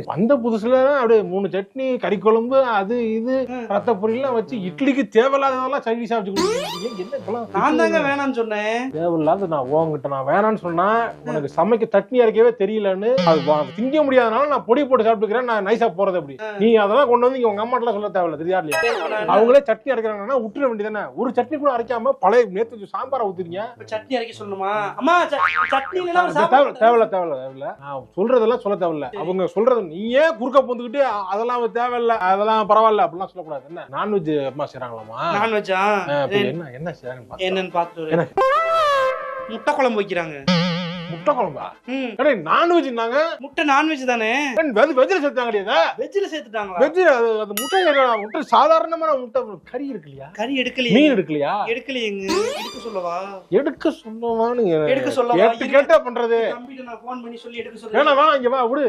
வந்த புதுசுல அப்படியே 3 சட்னி, கறி குழம்பு, அது இது ரத்த பொரியெல்லாம் வச்சு இட்லிக்கு தேவையில்லாததெல்லாம் சைடிஷா வச்சு என்ன நான் தாங்க வேணாம்னு சொன்னேன். தேவையில்லாத நான் வேணான்னு சொன்னா உனக்கு சமைக்க சட்னி அரைக்கவே தெரியலன்னு திங்க முடியாதனால நான் பொடி போட்டு சாப்பிட்டுக்கிறேன். நான் நைஸா போறது அப்படி. நீ அதெல்லாம் கொண்டு வந்து உங்க அம்மா எல்லாம் சொல்ல தேவையில்ல. தெரியா இல்லையா? அவங்களே சட்னி அரைக்கிறாங்கன்னா விட்டுற வேண்டியதானே. ஒரு சட்னி கூட அரைக்காம பழைய நேத்து சாம்பாரை ஊத்துறீங்க. சட்னி அரைக்க சொல்லணுமா? அம்மா சட்னி தேவையில்ல. நான் சொல்றதெல்லாம் சொல்ல தேவையில்ல. அவங்க சொல்றது நீயே குறுக்க போந்துக்கிட்டு அதெல்லாம் தேவையில்ல, அதெல்லாம் பரவாயில்ல அப்படிலாம் சொல்லக்கூடாது. என்ன நான்வெஜ் அம்மா செய்றாங்களாமா? நான்வெஜ்ஜா? என்ன செய்றாங்க என்னன்னு பாத்துட்டு முட்டை குழம்பு வைக்கிறாங்க. முட்டை குழம்பா? நான்வெஜ்னாங்க. முட்டை நான்வெஜ் தானே? வெஜ்ல சேர்த்தாங்க. வெஜ்ல சேர்த்துட்டாங்களா? வெஜ் அது முட்டை சாதாரணமான முட்டை. கறி இருக்குல்லையா? கறி எடுக்கலையா? மீன் எடுக்கலையா? எடுக்கலையேங்க. எடுக்க சொல்லவா? எடுக்க சொல்லவான்னு எடுக்க சொல்லவா? கேட்டா பண்றது. தம்பிட்ட நான் ஃபோன் பண்ணி சொல்லி எடுக்க சொல்றேன். வேணாம் இங்க வா, விடு.